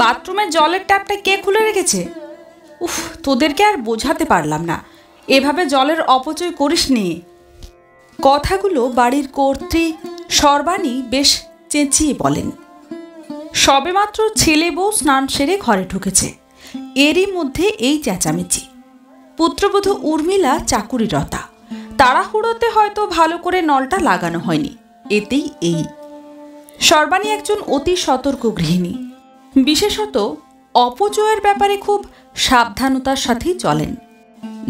বাথরুমের জলের ট্যাপটা কে খুলে রেখেছে? উফ, তোদেরকে আর বোঝাতে পারলাম না, এভাবে জলের অপচয় করিস নি। কথাগুলো বাড়ির কর্ত্রী সর্বাণী বেশ চেঁচিয়ে বলেন। সবেমাত্র ছেলে বউ স্নান সেরে ঘরে ঢুকেছে, এরই মধ্যে এই চেঁচামেচি। পুত্রবধূ উর্মিলা চাকুরিরতা, তাড়াহুড়োতে হয়তো ভালো করে নলটা লাগানো হয়নি, এতেই এই। সর্বাণী একজন অতি সতর্ক গৃহিণী, বিশেষত অপচয়ের ব্যাপারে খুব সাবধানতার সাথেই চলেন।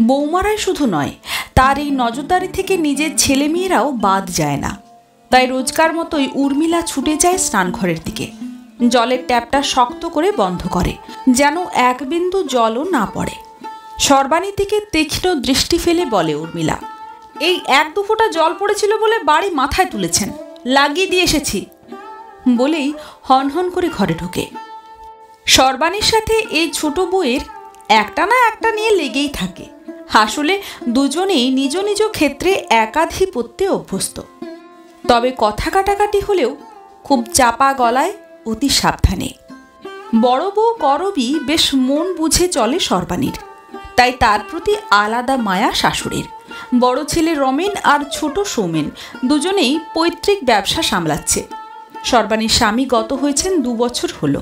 বৌমারাই শুধু নয়, তার এই নজরদারি থেকে নিজের ছেলেমেয়েরাও বাদ যায় না। তাই রোজকার মতোই উর্মিলা ছুটে যায় স্নানঘরের দিকে, জলের ট্যাপটা শক্ত করে বন্ধ করে, যেন এক বিন্দু জলও না পড়ে। সর্বাণীর দিকে তীক্ষ্ণ দৃষ্টি ফেলে বলে উর্মিলা, এই 1-2 ফোঁটা জল পড়েছিল বলে বাড়ি মাথায় তুলেছেন, লাগিয়ে দিয়ে এসেছি বলেই হনহন করে ঘরে ঢোকে। সর্বাণীর সাথে এই ছোট বউয়ের একটা না একটা নিয়ে লেগেই থাকে। আসলে দুজনেই নিজ নিজ ক্ষেত্রে একাধিপত্যে অভ্যস্ত, তবে কথা কাটাকাটি হলেও খুব চাপা গলায়, অতি সাবধানে। বড় বউ করবী বেশ মন বুঝে চলে সর্বাণীর, তাই তার প্রতি আলাদা মায়া শাশুড়ির। বড় ছেলে রমেন আর ছোট সৌমেন দুজনেই পৈতৃক ব্যবসা সামলাচ্ছে। সর্বাণীর স্বামী গত হয়েছেন 2 বছর হলো।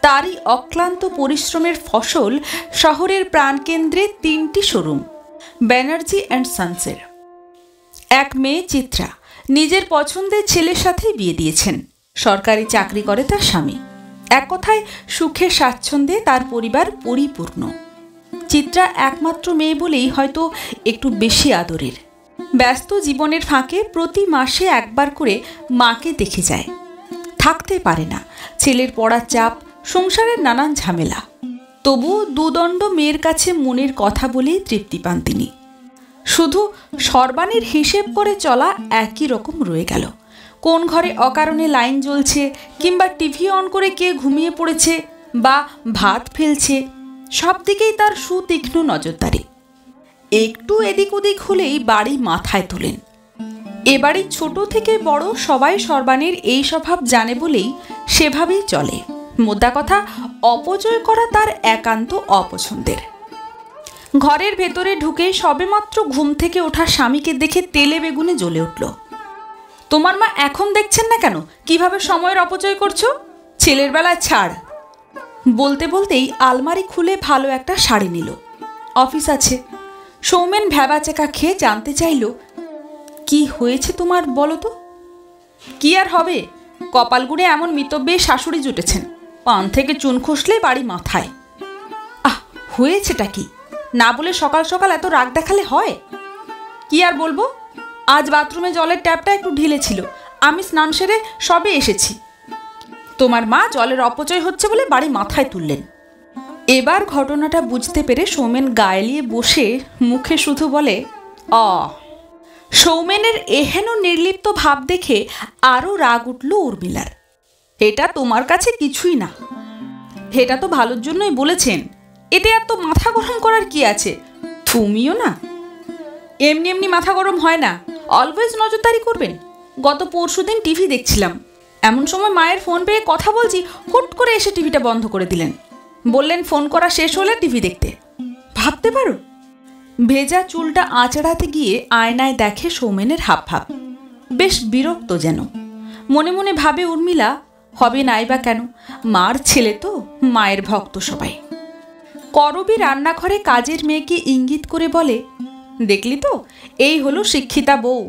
তারই অক্লান্ত পরিশ্রমের ফসল শহরের প্রাণকেন্দ্রে 3টি শোরুম, ব্যানার্জি অ্যান্ড সন্সের। এক মেয়ে চিত্রা নিজের পছন্দের ছেলের সাথেই বিয়ে দিয়েছেন। সরকারি চাকরি করে তার স্বামী। এক কথায় সুখে স্বাচ্ছন্দ্যে তার পরিবার পরিপূর্ণ। চিত্রা একমাত্র মেয়ে বলেই হয়তো একটু বেশি আদরের। ব্যস্ত জীবনের ফাঁকে প্রতি মাসে একবার করে মাকে দেখে যায়। থাকতে পারে না, ছেলের পড়ার চাপ, সংসারের নানান ঝামেলা। তবুও দুদণ্ড মেয়ের কাছে মনের কথা বলেই তৃপ্তি পান তিনি। শুধু সর্বাণীর হিসেব করে চলা একই রকম রয়ে গেল। কোন ঘরে অকারণে লাইন জ্বলছে, কিংবা টিভি অন করে কে ঘুমিয়ে পড়েছে বা ভাত ফেলছে, সব দিকেই তার সুতীক্ষ্ণ নজরদারি। একটু এদিক ওদিক হলেই বাড়ি মাথায় তোলেন। এ বাড়ির ছোট থেকে বড় সবাই সর্বাণীর এই স্বভাব জানে বলেই সেভাবেই চলে। মোদ্দা কথা, অপচয় করা তার একান্ত অপছন্দের। ঘরের ভেতরে ঢুকে সবেমাত্র ঘুম থেকে ওঠা স্বামীকে দেখে তেলে বেগুনে জ্বলে উঠল। তোমার মা এখন দেখছেন না কেন কিভাবে সময়ের অপচয় করছো? ছেলের বেলায় ছাড়। বলতে বলতেই আলমারি খুলে ভালো একটা শাড়ি নিল। অফিস আছে। সৌমেন ভ্যাবাচেকা খেয়ে জানতে চাইল, কি হয়েছে তোমার বলো তো? কি আর হবে, কপালগুড়ে এমন মিতব্যয়ী শাশুড়ি জুটেছেন, পান থেকে চুন খসলে বাড়ি মাথায়। আহ, হয়েছেটা কি? না বলে সকাল সকাল এত রাগ দেখালে হয়? কি আর বলবো, আজ বাথরুমে জলের ট্যাপটা একটু ঢিলে ছিল, আমি স্নান সেরে সবে এসেছি। তোমার মা জলের অপচয় হচ্ছে বলে বাড়ি মাথায় তুললেন। এবার ঘটনাটা বুঝতে পেরে সৌমেন গায়েলিয়ে বসে মুখে শুধু বলে অ। সৌমেনের এহেন নির্লিপ্ত ভাব দেখে আরও রাগ উঠল উর্মিলার। এটা তোমার কাছে কিছুই না, এটা তো ভালোর জন্যই বলেছেন, এতে এত মাথা গরম করার কি আছে? তুমিও না, এমনি এমনি মাথা গরম হয় না, অলওয়েজ নজরদারি করবেন। গত পরশুদিন টিভি দেখছিলাম, এমন সময় মায়ের ফোন পেয়ে কথা বলছি, হুট করে এসে টিভিটা বন্ধ করে দিলেন। বললেন ফোন করা শেষ হলে টিভি দেখতে। ভাবতে পারো? ভেজা চুলটা আঁচড়াতে গিয়ে আয়নায় দেখে সৌমেনের হাবভাব, বেশ বিরক্ত যেন। মনে মনে ভাবে উর্মিলা, হবে নাই বা কেন, মার ছেলে তো, মায়ের ভক্ত সবাই। করবী রান্নাঘরে কাজের মেয়েকে ইঙ্গিত করে বলে, দেখলি তো, এই হলো শিক্ষিতা বউ।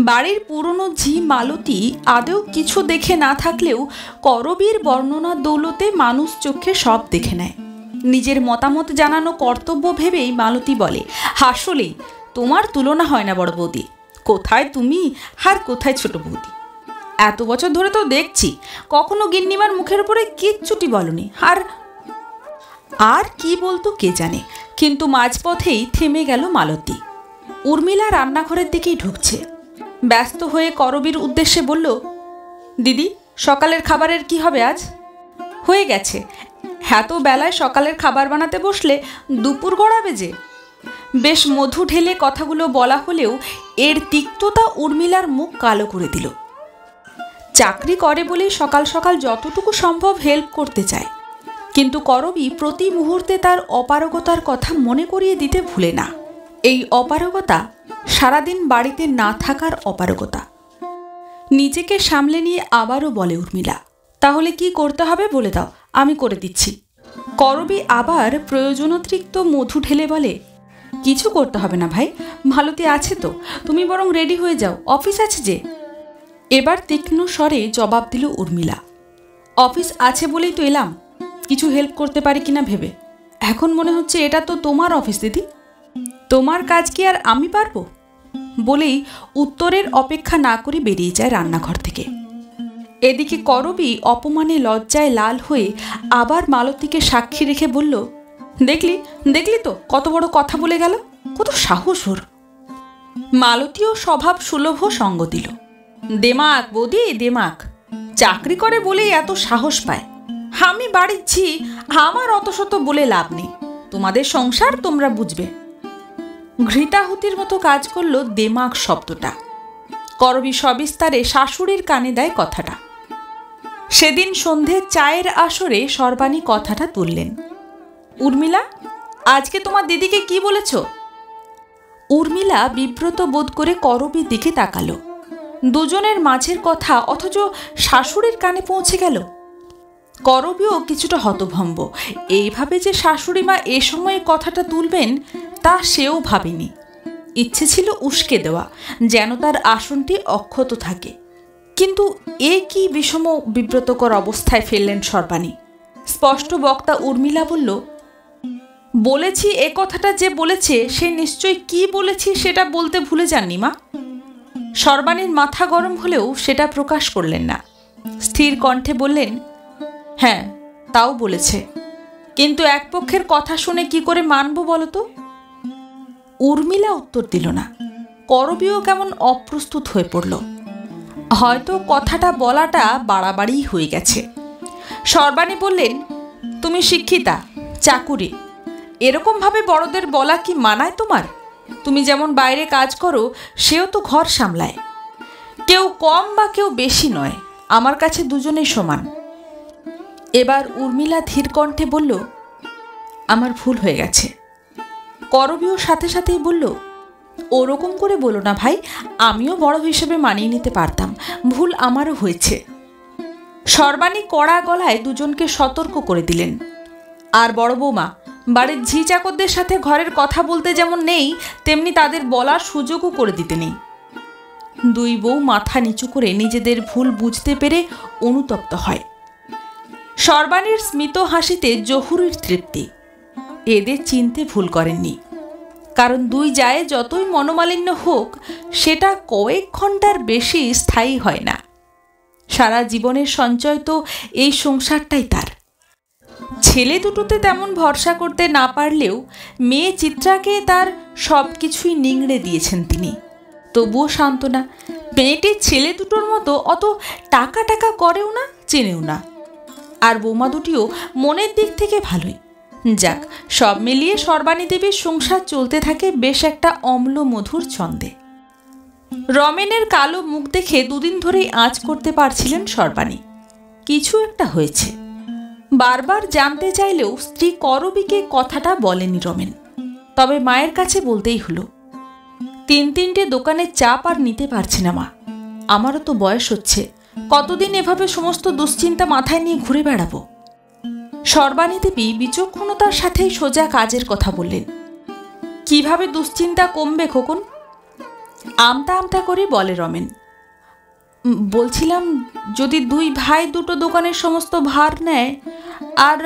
বাড়ির পুরনো ঝি মালতী আদৌ কিছু দেখে না থাকলেও করবীর বর্ণনার দৌলতে মানুষ চোখে সব দেখে নেয়। নিজের মতামত জানানো কর্তব্য ভেবেই মালতী বলে, আসলেই তোমার তুলনা হয় না বড় বৌদি। কোথায় তুমি আর কোথায় ছোট বৌদি? এত বছর ধরে তো দেখছি কখনো গিন্নিমার মুখের উপরে কিচ্ছুটি বলনি। আর কি বলতো কে জানে, কিন্তু মাঝপথেই থেমে গেল মালতী। উর্মিলা রান্নাঘরের দিকেই ঢুকছে। ব্যস্ত হয়ে করবীর উদ্দেশ্যে বলল, দিদি, সকালের খাবারের কি হবে আজ? হয়ে গেছে, এত বেলায় সকালের খাবার বানাতে বসলে দুপুর গড়াবে যে। বেশ মধু ঢেলে কথাগুলো বলা হলেও এর তিক্ততা উর্মিলার মুখ কালো করে দিল। চাকরি করে বলেই সকাল সকাল যতটুকু সম্ভব হেল্প করতে চায়, কিন্তু করবী প্রতি মুহূর্তে তার অপারগতার কথা মনে করিয়ে দিতে ভুলে না। এই অপারগতা সারাদিন বাড়িতে না থাকার অপারগতা। নিজেকে সামলে নিয়ে আবারও বলে উর্মিলা, তাহলে কি করতে হবে বলে দাও, আমি করে দিচ্ছি। করবী আবার প্রয়োজনোদ্রিক্ত মধু ঢেলে বলে, কিছু করতে হবে না ভাই, মালতী আছে তো, তুমি বরং রেডি হয়ে যাও, অফিস আছে যে। এবার তীক্ষ্ণ স্বরে জবাব দিল উর্মিলা, অফিস আছে বলেই তো এলাম, কিছু হেল্প করতে পারি কিনা ভেবে। এখন মনে হচ্ছে এটা তো তোমার অফিস দিদি, তোমার কাজ কি আর আমি পারবো? বলেই উত্তরের অপেক্ষা না করে বেরিয়ে যায় রান্নাঘর থেকে। এদিকে করবী অপমানে লজ্জায় লাল হয়ে আবার মালতীকে সাক্ষী রেখে বলল, দেখলি দেখলি তো কত বড় কথা বলে গেল, কত সাহস ওর। মালতীও স্বভাব সুলভ সঙ্গ দিল, দেমাক বৌদি দেমাক, চাকরি করে বলেই এত সাহস পায়। আমি বাড়ির ঝি, আমার অত শত বলে লাভ নেই, তোমাদের সংসার তোমরা বুঝবে। ঘৃতাহুতির মতো কাজ করল দেমাক শব্দটা। করবী সবিস্তারে শাশুড়ির কানে দেয় কথাটা। সেদিন সন্ধে চায়ের আসরে সর্বাণী কথাটা তুললেন, উর্মিলা, আজকে তোমার দিদিকে কি বলেছ? উর্মিলা বিব্রত বোধ করে করবীর দিকে তাকালো। দুজনের মাঝের কথা অথচ শাশুড়ির কানে পৌঁছে গেল। করবীও কিছুটা হতভম্ব, এইভাবে যে শাশুড়ি মা এ সময়ে কথাটা তুলবেন তা সেও ভাবেনি। ইচ্ছে ছিল উস্কে দেওয়া, যেন তার আসনটি অক্ষত থাকে, কিন্তু এ কি বিষম বিব্রতকর অবস্থায় ফেললেন সর্বাণী। স্পষ্ট বক্তা উর্মিলা বলল, বলেছি এ কথাটা যে বলেছে সে নিশ্চয়ই কি বলেছি সেটা বলতে ভুলে যাননি মা। সর্বাণীর মাথা গরম হলেও সেটা প্রকাশ করলেন না, স্থির কণ্ঠে বললেন, হ্যাঁ তাও বলেছে, কিন্তু এক পক্ষের কথা শুনে কি করে মানব বলতো? উর্মিলা উত্তর দিল না। করবীও কেমন অপ্রস্তুত হয়ে পড়ল, হয়তো কথাটা বলাটা বাড়াবাড়ি হয়ে গেছে। সর্বাণী বললেন, তুমি শিক্ষিতা, চাকুরি, এরকমভাবে বড়দের বলা কি মানায় তোমার? তুমি যেমন বাইরে কাজ করো সেও তো ঘর সামলায়, কেউ কম বা কেউ বেশি নয়, আমার কাছে দুজনেই সমান। এবার উর্মিলা ধীর কণ্ঠে বলল, আমার ভুল হয়ে গেছে। করবীও সাথে সাথেই বলল, ওরকম করে বলো না ভাই, আমিও বড় হিসেবে মানিয়ে নিতে পারতাম, ভুল আমারও হয়েছে। সর্বাণী কড়া গলায় দুজনকে সতর্ক করে দিলেন, আর বড় বৌমা, বাড়ির ঝি চাকরদের সাথে ঘরের কথা বলতে যেমন নেই, তেমনি তাদের বলার সুযোগও করে দিতে নেই। দুই বউ মাথা নিচু করে নিজেদের ভুল বুঝতে পেরে অনুতপ্ত হয়। সর্বাণীর স্মিত হাসিতে জহুরির তৃপ্তি। এদের চিনতে ভুল করেননি, কারণ দুই জায়ে যতই মনোমালিন্য হোক সেটা কয়েক ঘন্টার বেশি স্থায়ী হয় না। সারা জীবনের সঞ্চয় তো এই সংসারটাই তার। ছেলে দুটোতে তেমন ভরসা করতে না পারলেও মেয়ে চিত্রাকে তার সব কিছুই নিংড়ে দিয়েছেন তিনি। তবুও সান্ত্বনা, মেয়েটি ছেলে দুটোর মতো অত টাকা টাকা করেও না, চেনেও না। আর বৌমা দুটিও মনের দিক থেকে ভালোই। যাক, সব মিলিয়ে সর্বাণী দেবীর সংসার চলতে থাকে বেশ একটা অম্ল মধুর ছন্দে। রমেনের কালো মুখ দেখে দুদিন ধরেই আঁচ করতে পারছিলেন সর্বাণী, কিছু একটা হয়েছে। বারবার জানতে চাইলেও স্ত্রী করবীকে কথাটা বলেনি রমেন, তবে মায়ের কাছে বলতেই হলো, 3-3টে দোকানের চাপ আর নিতে পারছি না মা, আমারও তো বয়স হচ্ছে, কতদিন এভাবে সমস্ত দুশ্চিন্তা মাথায় নিয়ে ঘুরে বেড়াবো। সর্বাণী দেবী বিচক্ষণতার সাথেই সোজা কাজের কথা বললেন, কিভাবে দুশ্চিন্তা কমবে খোকন? আমতা আমতা করে বলে রমেন, বলছিলাম যদি দুই ভাই দুটো দোকানের সমস্ত ভার নেয়। আর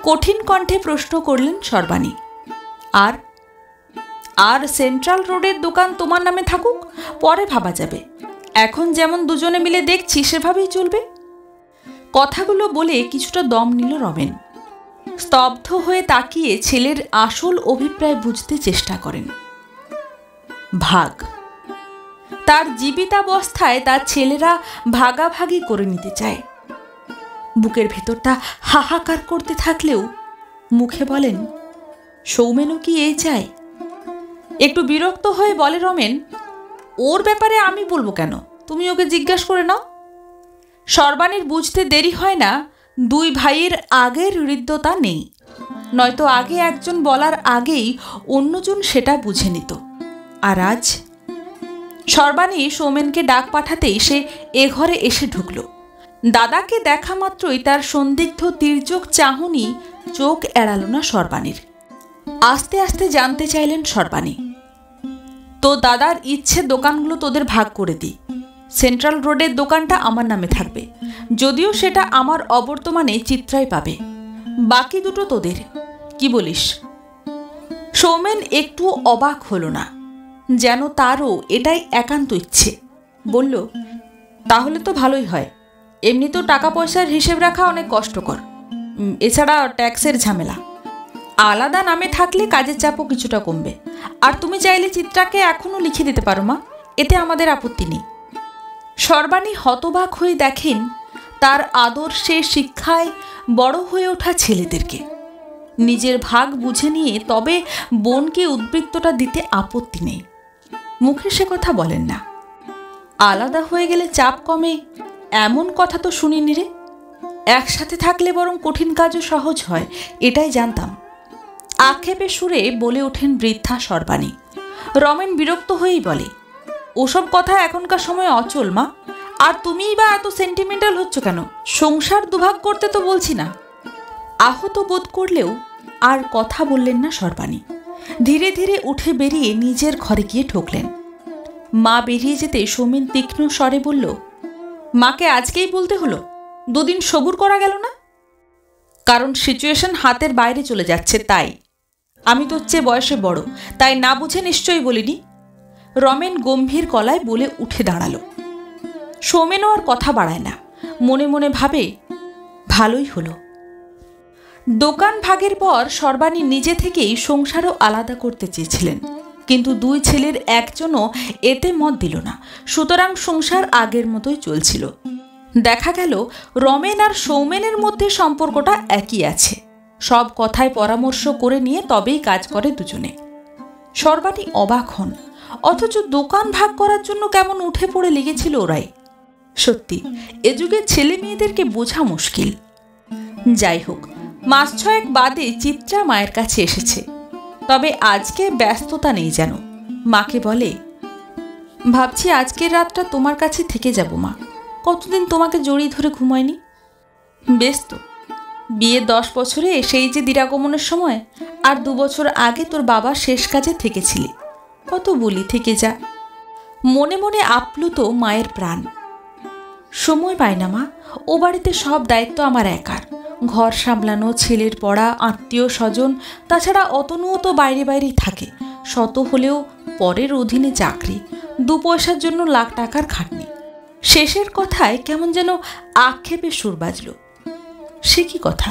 কঠিন কণ্ঠে প্রশ্ন করলেন সর্বাণী, আর আর সেন্ট্রাল রোডের দোকান তোমার নামে থাকুক, পরে ভাবা যাবে, এখন যেমন দুজনে মিলে দেখছি সেভাবেই চলবে। কথাগুলো বলে কিছুটা দম নিল রমেন। স্তব্ধ হয়ে তাকিয়ে ছেলের আসল অভিপ্রায় বুঝতে চেষ্টা করেন। ভাগ, তার জীবিতাবস্থায় তার ছেলেরা ভাগাভাগি করে নিতে চায়। বুকের ভেতরটা হাহাকার করতে থাকলেও মুখে বলেন, সৌমেনও কি এই চায়? একটু বিরক্ত হয়ে বলে রমেন, ওর ব্যাপারে আমি বলবো কেন, তুমি ওকে জিজ্ঞাসা করে নাও। সর্বাণীর বুঝতে দেরি হয় না দুই ভাইয়ের আগের হৃদ্যতা নেই, নয়তো আগে একজন বলার আগেই অন্যজন সেটা বুঝে নিত। আর আজ সর্বাণী সৌমেনকে ডাক পাঠাতেই সে এ ঘরে এসে ঢুকল। দাদাকে দেখা মাত্রই তার সন্দিগ্ধ তির্যক চাহনি চোখ এড়াল না সর্বাণীর। আস্তে আস্তে জানতে চাইলেন সর্বাণী, তো দাদার ইচ্ছে দোকানগুলো তোদের ভাগ করে দিই। সেন্ট্রাল রোডের দোকানটা আমার নামে থাকবে, যদিও সেটা আমার অবর্তমানে চিত্রাই পাবে, বাকি দুটো তোদের। কি বলিস? সৌমেন একটু অবাক হলো না, যেন তারও এটাই একান্ত ইচ্ছে। বলল, তাহলে তো ভালোই হয়। এমনি তো টাকা পয়সার হিসেব রাখা অনেক কষ্টকর, এছাড়া ট্যাক্সের ঝামেলা। আলাদা নামে থাকলে কাজের চাপও কিছুটা কমবে। আর তুমি চাইলে চিত্রাকে এখনও লিখে দিতে পারো মা, এতে আমাদের আপত্তি নেই। সর্বাণী হতবাক হয়ে দেখেন তার আদর্শে শিক্ষায় বড় হয়ে ওঠা ছেলেদেরকে। নিজের ভাগ বুঝে নিয়ে তবে বোনকে উদ্বৃত্তটা দিতে আপত্তি নেই, মুখে সে কথা বলেন না। আলাদা হয়ে গেলে চাপ কমে এমন কথা তো শুনিনি রে। একসাথে থাকলে বরং কঠিন কাজও সহজ হয়, এটাই জানতাম। আক্ষেপের সুরে বলে ওঠেন বৃদ্ধা সর্বাণী। রমেন বিরক্ত হয়েই বলে, ওসব কথা এখনকার সময় অচল মা। আর তুমিই বা এত সেন্টিমেন্টাল হচ্ছ কেন? সংসার দুভাগ করতে তো বলছি না। আহত বোধ করলেও আর কথা বললেন না সর্বাণী। ধীরে ধীরে উঠে বেরিয়ে নিজের ঘরে গিয়ে ঢুকলেন। মা বেরিয়ে যেতে সৌমেন তীক্ষ্ণ স্বরে বলল, মাকে আজকেই বলতে হলো? দুদিন সবুর করা গেল না? কারণ সিচুয়েশন হাতের বাইরে চলে যাচ্ছে, তাই। আমি তোর চেয়ে বয়সে বড়, তাই না বুঝে নিশ্চয়ই বলিনি। রমেন গম্ভীর গলায় বলে উঠে দাঁড়ালো। সৌমেনও আর কথা বাড়ায় না, মনে মনে ভাবে, ভালোই হলো। দোকান ভাগের পর সর্বাণী নিজে থেকেই সংসারও আলাদা করতে চেয়েছিলেন, কিন্তু দুই ছেলের একজনও এতে মত দিল না। সুতরাং সংসার আগের মতোই চলছিল। দেখা গেল রমেন আর সৌমেনের মধ্যে সম্পর্কটা একই আছে। সব কথায় পরামর্শ করে নিয়ে তবেই কাজ করে দুজনে। সর্বাণী অবাক হন, অথচ দোকান ভাগ করার জন্য কেমন উঠে পড়ে লেগেছিল ওরাই। সত্যি এ যুগের ছেলে মেয়েদেরকে বোঝা মুশকিল। যাই হোক, মাস ছয়েক বাদে চিত্রা মায়ের কাছে এসেছে। তবে আজকে ব্যস্ততা নেই যেন। মাকে বলে, ভাবছি আজকের রাতটা তোমার কাছে থেকে যাব মা। কতদিন তোমাকে জড়িয়ে ধরে ঘুমায়নি। বেশ তো, বিয়ে 10 বছরে সেই যে দিরাগমনের সময়, আর 2 বছর আগে তোর বাবা শেষ কাজে থেকেছিলি। কত বলি থেকে যা। মনে মনে আপ্লুত মায়ের প্রাণ। সময় পায় না মা, ও বাড়িতে সব দায়িত্ব আমার একার। ঘর সামলানো, ছেলের পড়া, আত্মীয় স্বজন, তাছাড়া অতনুও তো বাইরে বাইরেই থাকে। শত হলেও পরের অধীনে চাকরি, 2 পয়সার জন্য লাখ টাকার খাটনি। শেষের কথায় কেমন যেন আক্ষেপে সুর বাজল। সে কি কথা?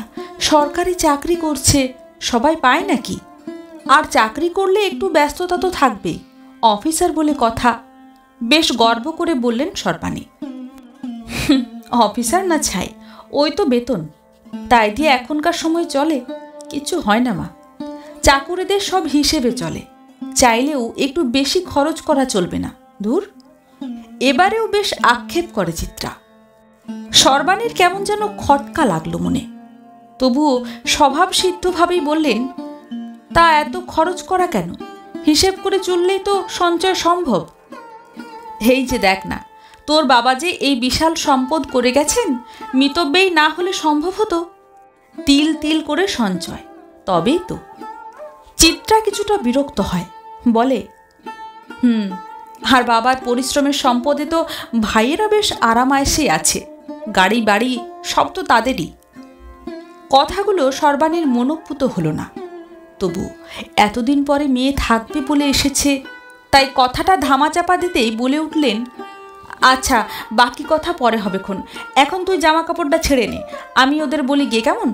সরকারি চাকরি করছে, সবাই পায় নাকি? আর চাকরি করলে একটু ব্যস্ততা তো থাকবেই, অফিসার বলে কথা। বেশ গর্ব করে বললেন সর্বাণী। অফিসার না ছাই, ওই তো বেতন, তাই দিয়ে এখনকার সময় চলে? কিছু হয় না মা। চাকুরিদের সব হিসেবে চলে, চাইলেও একটু বেশি খরচ করা চলবে না। ধুর। এবারেও বেশ আক্ষেপ করে চিত্রা। সর্বাণীর কেমন যেন খটকা লাগলো মনে। তবুও স্বভাব সিদ্ধভাবেই বললেন, তা এত খরচ করা কেন? হিসেব করে চললেই তো সঞ্চয় সম্ভব। এই যে দেখ না, তোর বাবা যে এই বিশাল সম্পদ করে গেছেন, মিতব্যয়ী না হলে সম্ভব হতো? তিল তিল করে সঞ্চয়, তবেই তো। চিত্রা কিছুটা বিরক্ত হয়, বলে, আর বাবার পরিশ্রমের সম্পদে তো ভাইয়েরা বেশ আরামায়েশেই আছে। গাড়ি বাড়ি সব তো তাদেরই। কথাগুলো সর্বাণীর মনোপুত হলো না। তবু এতদিন পরে মেয়ে থাকবে বলে এসেছে, তাই কথাটা ধামাচাপা দিতেই বলে উঠলেন, আচ্ছা বাকি কথা পরে হবেক্ষণ, এখন তুই জামা কাপড়টা ছেড়ে নে, আমি ওদের বলি গিয়ে, কেমন?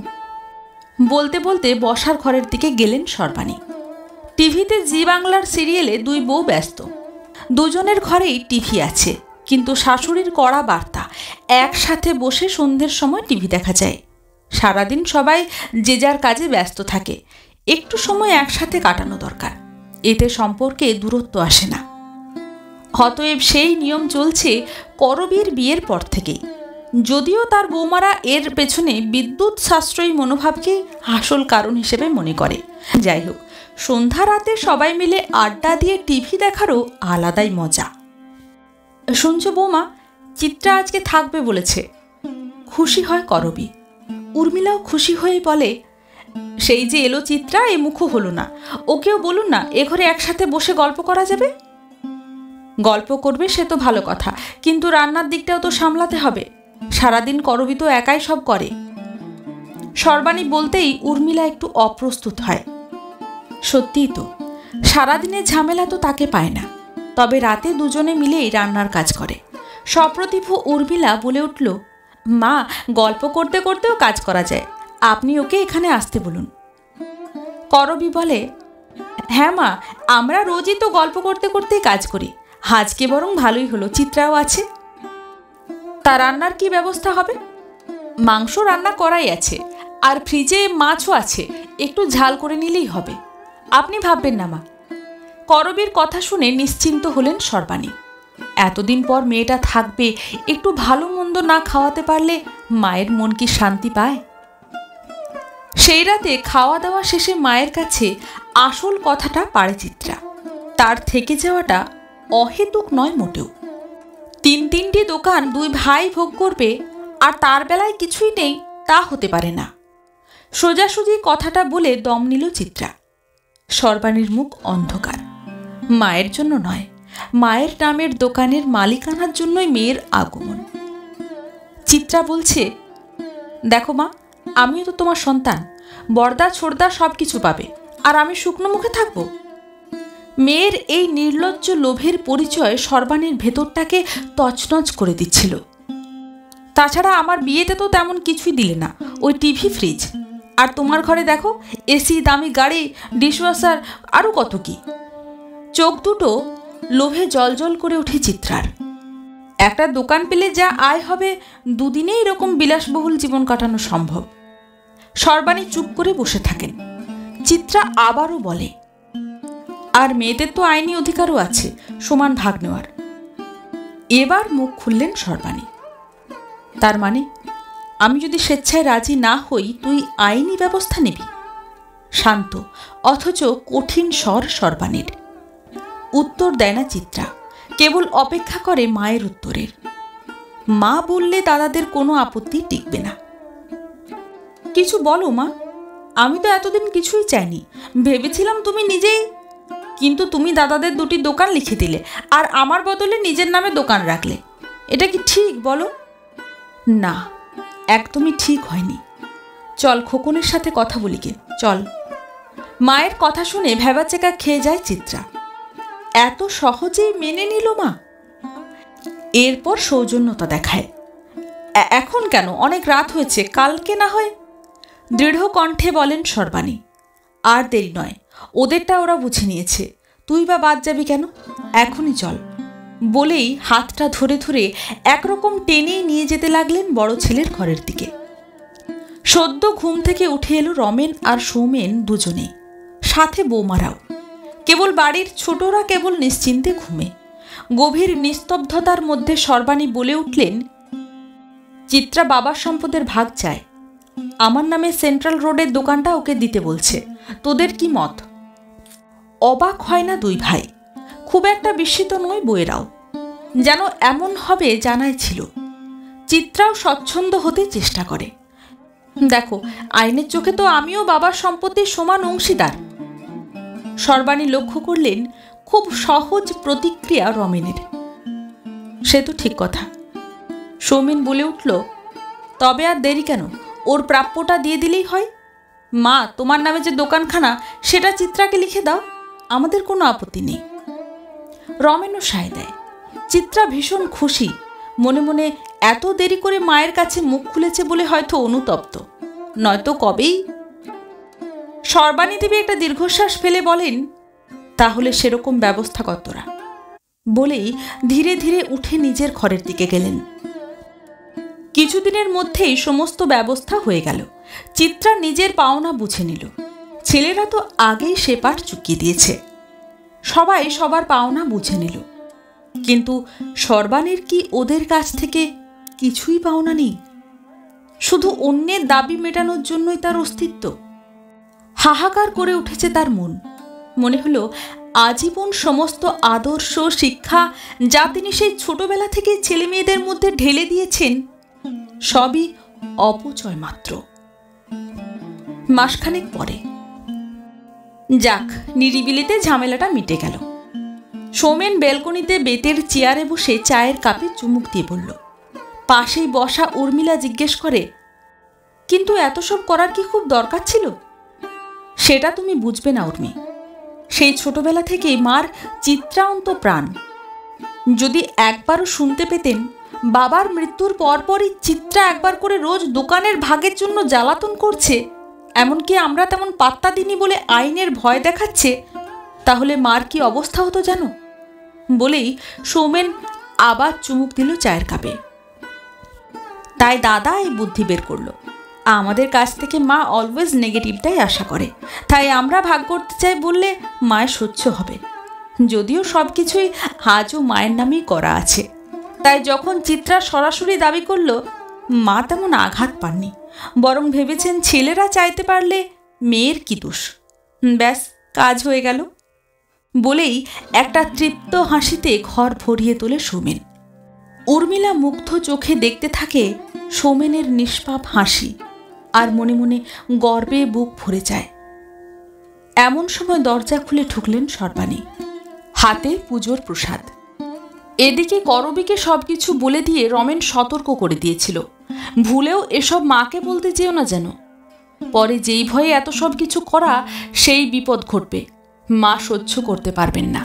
বলতে বলতে বসার ঘরের দিকে গেলেন সর্বাণী। টিভিতে জি বাংলার সিরিয়ালে 2 বউ ব্যস্ত। দুজনের ঘরেই টিভি আছে, কিন্তু শাশুড়ির কড়া বার্তা, একসাথে বসে সন্ধ্যের সময় টিভি দেখা যায়। সারাদিন সবাই যে যার কাজে ব্যস্ত থাকে, একটু সময় একসাথে কাটানো দরকার, এতে সম্পর্কে দূরত্ব আসে না। অতএব সেই নিয়ম চলছে করবীর বিয়ের পর থেকেই। যদিও তার বৌমারা এর পেছনে বিদ্যুৎ সাশ্রয়ী মনোভাবকে আসল কারণ হিসেবে মনে করে। যাই হোক, সন্ধ্যা রাতে সবাই মিলে আড্ডা দিয়ে টিভি দেখারও আলাদাই মজা। শুনছো বৌমা, চিত্রা আজকে থাকবে বলেছে। খুশি হয় করবী। উর্মিলাও খুশি হয়ে বলে, সেই যে এলো চিত্রা, এ মুখও হলো না। ওকেও বলুন না, এ ঘরে একসাথে বসে গল্প করা যাবে। গল্প করবে সে তো ভালো কথা, কিন্তু রান্নার দিকটাও তো সামলাতে হবে। সারাদিন করবী তো একাই সব করে। সর্বাণী বলতেই উর্মিলা একটু অপ্রস্তুত হয়। সত্যিই তো, সারাদিনের ঝামেলা তো তাকে পায় না, তবে রাতে দুজনে মিলেই রান্নার কাজ করে। সপ্রতিভ উর্মিলা বলে উঠল, মা, গল্প করতে করতেও কাজ করা যায়, আপনি ওকে এখানে আসতে বলুন। করবী বলে, হ্যাঁ মা, আমরা রোজই তো গল্প করতে করতেই কাজ করি। আজকে বরং ভালোই হলো, চিত্রাও আছে। তা রান্নার কি ব্যবস্থা হবে? মাংস রান্না করাই আছে, আর ফ্রিজে মাছও আছে, একটু ঝাল করে নিলেই হবে। আপনি ভাববেন না মা। করবীর কথা শুনে নিশ্চিন্ত হলেন সর্বাণী। এতদিন পর মেয়েটা থাকবে, একটু ভালো মন্দ না খাওয়াতে পারলে মায়ের মন কি শান্তি পায়? সেই রাতে খাওয়া দাওয়া শেষে মায়ের কাছে আসল কথাটা পারে চিত্রা। তার থেকে যাওয়াটা অহেতুক নয় মোটেও। তিনটি দোকান দুই ভাই ভোগ করবে, আর তার বেলায় কিছুই নেই, তা হতে পারে না। সোজাসুজি কথাটা বলে দম নিল চিত্রা। সর্বাণীর মুখ অন্ধকার। মায়ের জন্য নয়, মায়ের নামের দোকানের মালিকানার জন্যই মেয়ের আগমন। চিত্রা বলছে, দেখো মা, আমিও তো তোমার সন্তান, বর্দা ছোড়দা সব কিছু পাবে, আর আমি শুকনো মুখে থাকবো? মেয়ের এই নির্লজ্জ লোভের পরিচয় সর্বাণীর ভেতরটাকে তছনছ করে দিচ্ছিল। তাছাড়া আমার বিয়েতে তো তেমন কিছুই দিলে না, ওই টিভি, ফ্রিজ, আর তোমার ঘরে দেখো এসি, দামি গাড়ি, ডিশওয়াশার, আরও কত কি। চোখ দুটো লোভে জলজল করে ওঠে চিত্রার। একটা দোকান পেলে যা আয় হবে, দুদিনে এরকম বিলাসবহুল জীবন কাটানো সম্ভব। সর্বাণী চুপ করে বসে থাকেন। চিত্রা আবারও বলে, আর মেয়েদের তো আইনি অধিকারও আছে সমান ভাগ নেওয়ার। এবার মুখ খুললেন সর্বাণী। তার মানে আমি যদি স্বেচ্ছায় রাজি না হই, তুই আইনি ব্যবস্থা নিবি? শান্ত অথচ কঠিন স্বর সর্বাণীর। উত্তর দেয় না চিত্রা, কেবল অপেক্ষা করে মায়ের উত্তরের। মা বললে দাদাদের কোনো আপত্তি টিকবে না। কিছু বলো মা, আমি তো এতদিন কিছুই চাইনি, ভেবেছিলাম তুমি নিজেই। কিন্তু তুমি দাদাদের দুটি দোকান লিখে দিলে, আর আমার বদলে নিজের নামে দোকান রাখলে। এটা কি ঠিক বলো? না, একদমই ঠিক হয়নি। চল খোকনের সাথে কথা বলি গে, চল। মায়ের কথা শুনে ভ্যাবাচেকা খেয়ে যায় চিত্রা। এত সহজেই মেনে নিল মা? এরপর সৌজন্যতা দেখায়। এখন কেন? অনেক রাত হয়েছে, কালকে না হয়। দৃঢ় কণ্ঠে বলেন সর্বাণী। আর দেরি নয়, ওদেরটা ওরা বুঝে নিয়েছে, তুই বা বাদ যাবি কেন? এখনই চল। বলেই হাতটা ধরে ধরে একরকম টেনেই নিয়ে যেতে লাগলেন বড় ছেলের ঘরের দিকে। সদ্য ঘুম থেকে উঠে এলো রমেন আর সৌমেন দুজনে, সাথে বৌমারাও। কেবল বাড়ির ছোটরা কেবল নিশ্চিন্তে ঘুমে। গভীর নিস্তব্ধতার মধ্যে সর্বাণী বলে উঠলেন, চিত্রা বাবার সম্পদের ভাগ চায়। আমার নামে সেন্ট্রাল রোডের দোকানটা ওকে দিতে বলছে, তোদের কি মত? অবাক হয় না দুই ভাই, খুব একটা বিস্মিত নয় বউয়েরাও। যেন এমন হবে জানাই ছিল। চিত্রাও স্বচ্ছন্দ হতে চেষ্টা করে। দেখো, আইনের চোখে তো আমিও বাবার সম্পত্তির সমান অংশীদার। সর্বাণী লক্ষ্য করলেন খুব সহজ প্রতিক্রিয়া রমেনের। সে তো ঠিক কথা। সৌমেন বলে উঠল, তবে আর দেরি কেন? ওর প্রাপ্যটা দিয়ে দিলেই হয়। মা, তোমার নামে যে দোকানখানা, সেটা চিত্রাকে লিখে দাও, আমাদের কোনো আপত্তি নেই। রমেনও সায় দেয়। চিত্রা ভীষণ খুশি, মনে মনে এত দেরি করে মায়ের কাছে মুখ খুলেছে বলে হয়তো অনুতপ্ত, নয়তো কবেই। সর্বাণী দেবী একটা দীর্ঘশ্বাস ফেলে বলেন, তাহলে সেরকম ব্যবস্থা কর তোরা। বলেই ধীরে ধীরে উঠে নিজের ঘরের দিকে গেলেন। কিছুদিনের মধ্যেই সমস্ত ব্যবস্থা হয়ে গেল। চিত্রা নিজের পাওনা বুঝে নিল। ছেলেরা তো আগেই সে পাঠ চুকিয়ে দিয়েছে। সবাই সবার পাওনা বুঝে নিল। কিন্তু সর্বাণীর কি ওদের কাছ থেকে কিছুই পাওনা নেই, শুধু অন্যের দাবি মেটানোর জন্যই তার অস্তিত্ব। হাহাকার করে উঠেছে তার মন। মনে হলো আজীবন সমস্ত আদর্শ শিক্ষা যা তিনি সেই ছোটবেলা থেকে ছেলে মেয়েদের মধ্যে ঢেলে দিয়েছেন সবই অপচয় মাত্র। মাসখানেক পরে যাক, নিরিবিলিতে ঝামেলাটা মিটে গেল। সৌমেন বেলকনিতে বেতের চেয়ারে বসে চায়ের কাপে চুমুক দিয়ে বলল। পাশেই বসা উর্মিলা জিজ্ঞেস করে, কিন্তু এত সব করার কি খুব দরকার ছিল? সেটা তুমি বুঝবে না উর্মি। সেই ছোটবেলা থেকেই মার চিত্রান্ত প্রাণ। যদি একবারও শুনতে পেতেন বাবার মৃত্যুর পরপরই চিত্রা একবার করে রোজ দোকানের ভাগের জন্য জ্বালাতন করছে, এমনকি আমরা তেমন পাত্তা দিইনি বলে আইনের ভয় দেখাচ্ছে, তাহলে মার কি অবস্থা হতো জানো? বলেই সৌমেন আবার চুমুক দিল চায়ের কাপে। তাই দাদা এই বুদ্ধি বের করলো, আমাদের কাছ থেকে মা অলওয়েজ নেগেটিভটাই আশা করে, তাই আমরা ভাগ করতে চাই বললে মায়ের সহ্য হবে। যদিও সব কিছুই আজও মায়ের নামেই করা আছে। তাই যখন চিত্রা সরাসরি দাবি করলো, মা তেমন আঘাত পাননি, বরং ভেবেছেন ছেলেরা চাইতে পারলে মেয়ের কি দোষ। ব্যাস, কাজ হয়ে গেল বলেই একটা তৃপ্ত হাসিতে ঘর ভরিয়ে তোলে সৌমেন। উর্মিলা মুগ্ধ চোখে দেখতে থাকে সৌমেনের নিষ্পাপ হাসি, আর মনে মনে গর্বে বুক ভরে যায়। এমন সময় দরজা খুলে ঢুকলেন সর্বাণী, হাতে পুজোর প্রসাদ। এদিকে করবীকে সবকিছু বলে দিয়ে রমেন সতর্ক করে দিয়েছিল, ভুলেও এসব মাকে বলতে যেও না যেন। পরে যেই ভয়ে এত সব কিছু করা, সেই বিপদ ঘটবে, মা সহ্য করতে পারবেন না।